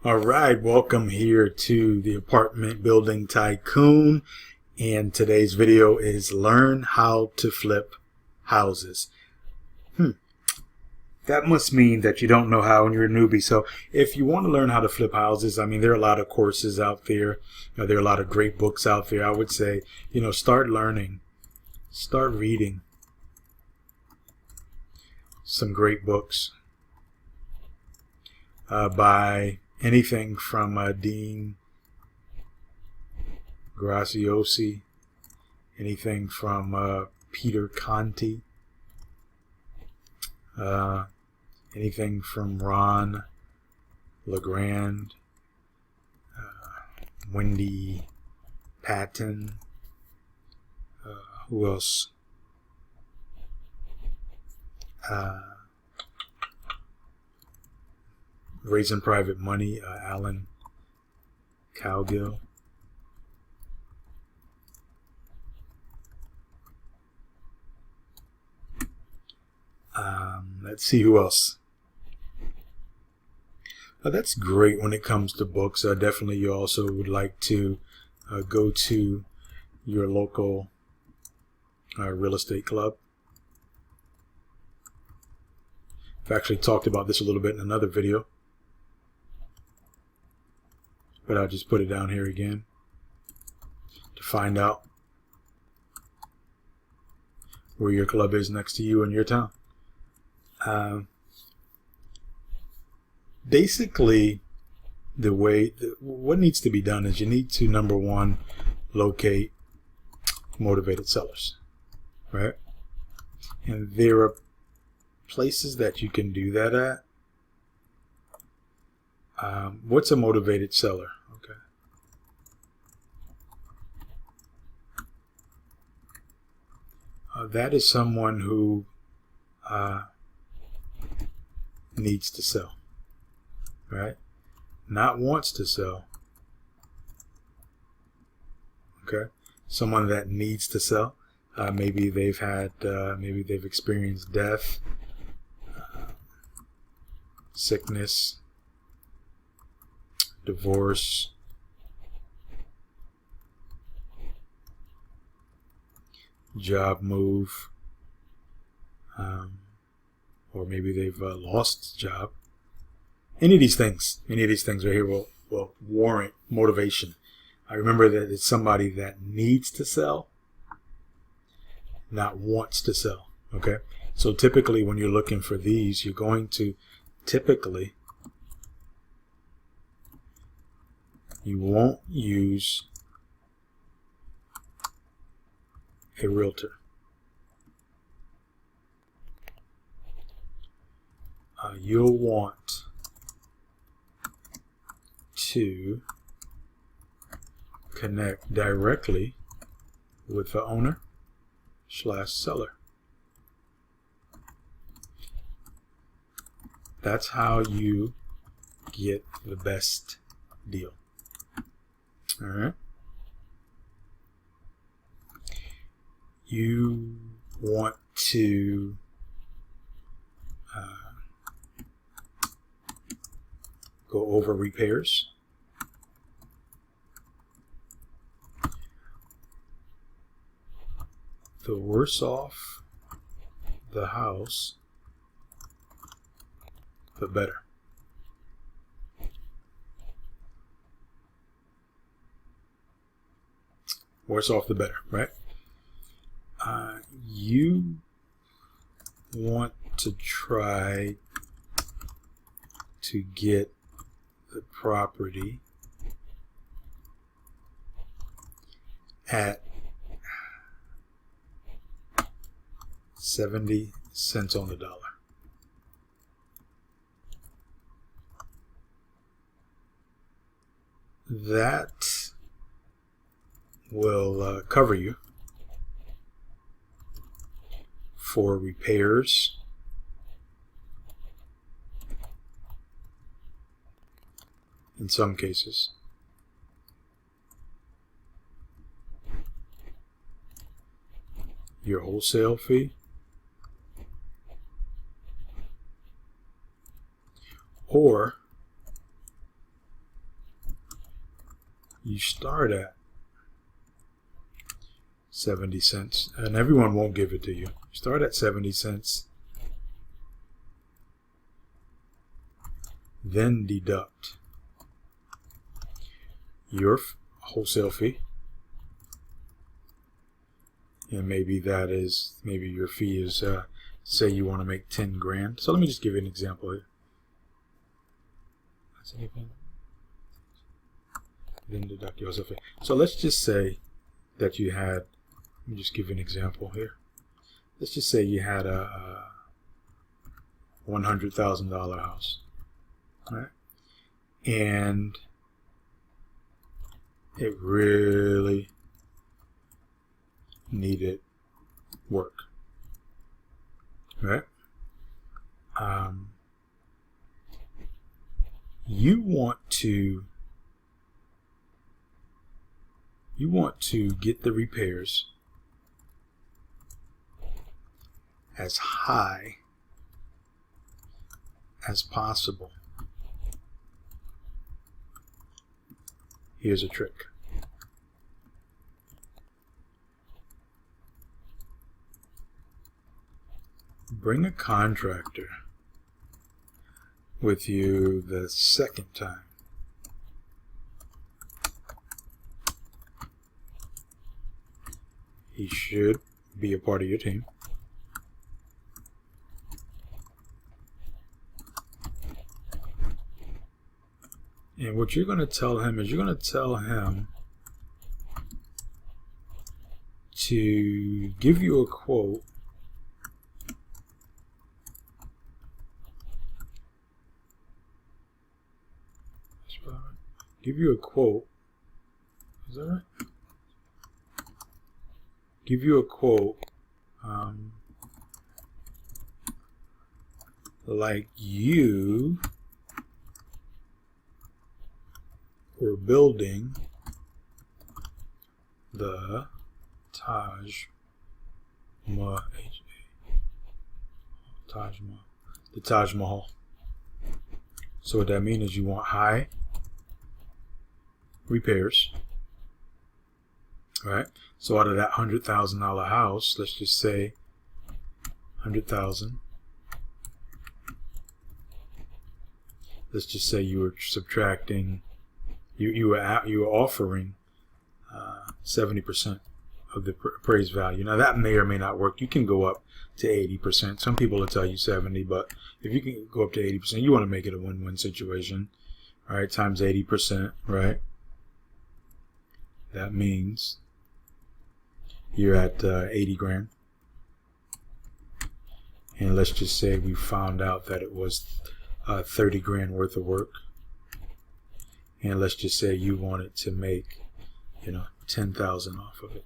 All right, welcome here to the Apartment Building Tycoon, and today's video is learn how to flip houses. That must mean that you don't know how and you're a newbie. So if you want to learn how to flip houses, I mean, there are a lot of courses out there. There are a lot of great books out there. I would say, start learning, start reading some great books by anything from Dean Graziosi, anything from Peter Conti, anything from Ron LeGrand, Wendy Patton, who else? Raising Private Money, Alan Cowgill. Let's see who else. That's great when it comes to books. Definitely you also would like to go to your local real estate club. I've actually talked about this a little bit in another video, but I'll just put it down here again to find out where your club is next to you in your town. Basically, what needs to be done is you need to, number one, locate motivated sellers, right? And there are places that you can do that at. What's a motivated seller? Okay. That is someone who needs to sell, right? Not wants to sell. Okay. Someone that needs to sell. Maybe they've experienced death, sickness, divorce, job move, or maybe they've lost job. Any of these things right here will warrant motivation. I remember that it's somebody that needs to sell, not wants to sell. Okay, so typically when you're looking for these, you're going to you won't use a realtor. You'll want to connect directly with the owner/seller. That's how you get the best deal. All right. You want to go over repairs. The worse off the house, the better. Worse off the better, right? You want to try to get the property at 70 cents on the dollar. That will cover you for repairs, in some cases, your wholesale fee, or you start at 70 cents, and everyone won't give it to you. Start at 70 cents, then deduct your wholesale fee, and maybe your fee is say you want to make 10 grand. So let me just give you an example here. Then deduct your wholesale fee. So let's just say that you had, let me just give you an example here. Let's just say you had a $100,000 house, right? And it really needed work, right? You want to get the repairs as high as possible. Here's a trick. Bring a contractor with you the second time. He should be a part of your team. And what you're going to tell him is you're going to tell him to give you a quote Is that right? Give you a quote like you were building the Taj Mahal. So what that means is you want high repairs, right? So out of that $100,000 house, let's just say 100,000. Let's just say you were subtracting, you were offering 70% of the appraised value. Now that may or may not work. You can go up to 80%. Some people will tell you 70, but if you can go up to 80%, you want to make it a win-win situation. All right, times 80%, right? That means you're at 80 grand. And let's just say we found out that it was 30 grand worth of work. And let's just say you wanted to make, 10,000 off of it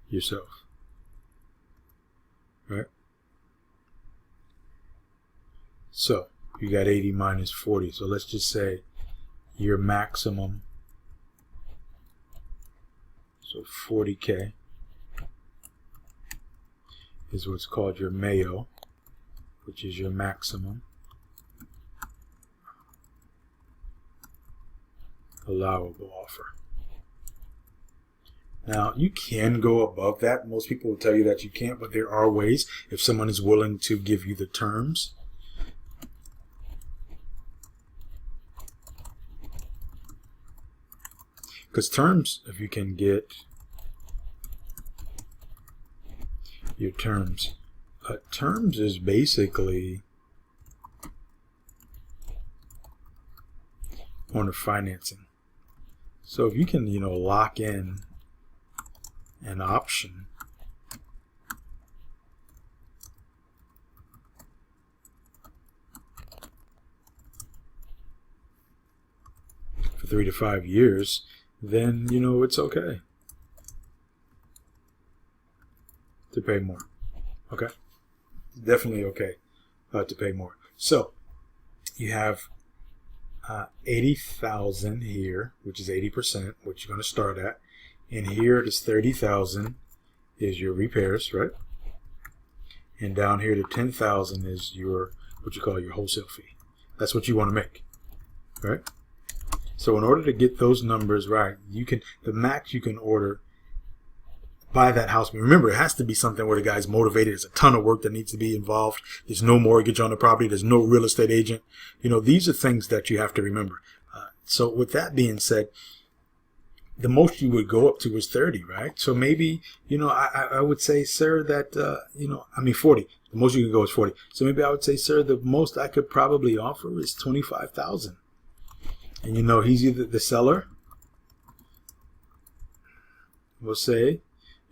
yourself, right? So you got 80 minus 40. So let's just say your maximum, so 40K is what's called your MAO, which is your maximum allowable offer. Now, you can go above that. Most people will tell you that you can't, but there are ways if someone is willing to give you the terms. Because terms, if you can get your terms, terms is basically owner financing. So if you can, lock in an option for 3 to 5 years, then it's okay to pay more. Okay, definitely okay to pay more. So you have 80,000 here, which is 80%, which you're going to start at, and here it is 30,000 is your repairs, right? And down here to 10,000 is your what you call your wholesale fee. That's what you want to make, right? So in order to get those numbers right, the max you can order, buy that house. But remember, it has to be something where the guy's motivated. There's a ton of work that needs to be involved. There's no mortgage on the property. There's no real estate agent. These are things that you have to remember. So with that being said, the most you would go up to is 30, right? So maybe, I would say, sir, that, 40. The most you can go is 40. So maybe I would say, sir, the most I could probably offer is 25,000. And he's either the seller. We'll say,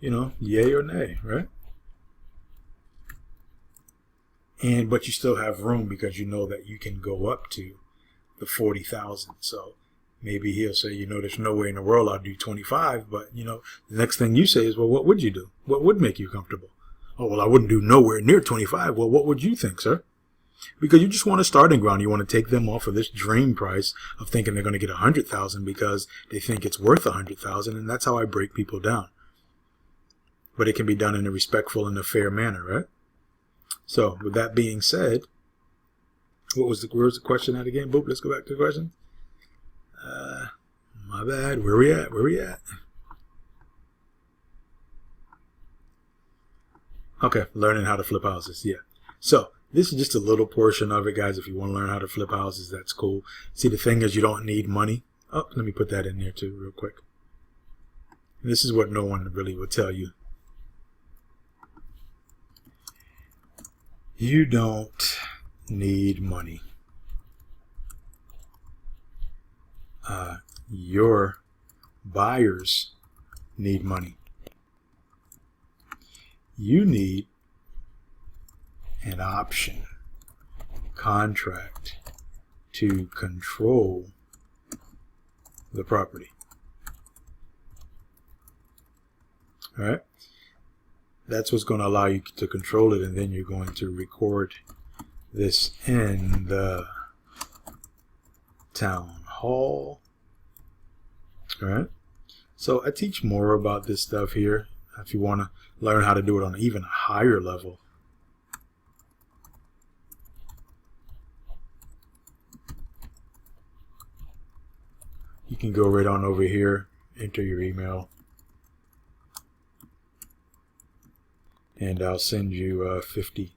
yay or nay, right? But you still have room because you know that you can go up to the 40,000. So maybe he'll say, there's no way in the world I'll do 25. But, the next thing you say is, well, what would you do? What would make you comfortable? Oh, well, I wouldn't do nowhere near 25. Well, what would you think, sir? Because you just want a starting ground. You want to take them off of this dream price of thinking they're going to get 100,000 because they think it's worth 100,000. And that's how I break people down. But it can be done in a respectful and a fair manner, right? So with that being said, where's the question at again? Boop, let's go back to the question. My bad. Where we at? Okay, learning how to flip houses. Yeah. So this is just a little portion of it, guys. If you want to learn how to flip houses, that's cool. See, the thing is, you don't need money. Oh, let me put that in there too, real quick. This is what no one really will tell you. You don't need money. Your buyers need money. You need an option contract to control the property. All right? That's what's going to allow you to control it, and then you're going to record this in the town hall. All right? So I teach more about this stuff here if you want to learn how to do it on an even higher level. You can go right on over here, enter your email, and I'll send you 50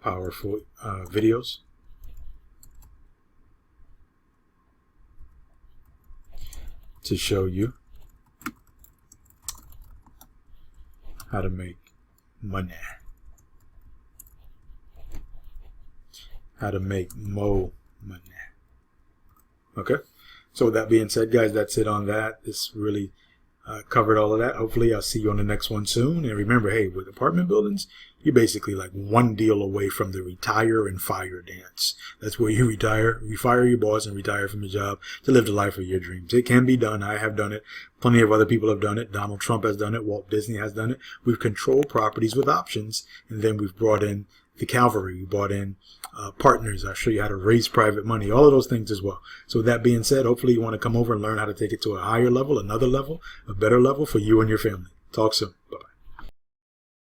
powerful videos to show you how to make money, how to make more money. Okay, so with that being said, guys, that's it on that. This really covered all of that. Hopefully I'll see you on the next one soon. And remember, hey, with apartment buildings, you're basically like one deal away from the retire and fire dance. That's where you retire, you fire your boss and retire from your job to live the life of your dreams. It can be done. I have done it. Plenty of other people have done it. Donald Trump has done it. Walt Disney has done it. We've controlled properties with options, and then we've brought in the cavalry. We brought in partners. I'll show you how to raise private money, all of those things as well. So with that being said, hopefully you want to come over and learn how to take it to a higher level, another level, a better level for you and your family. Talk soon. Bye-bye.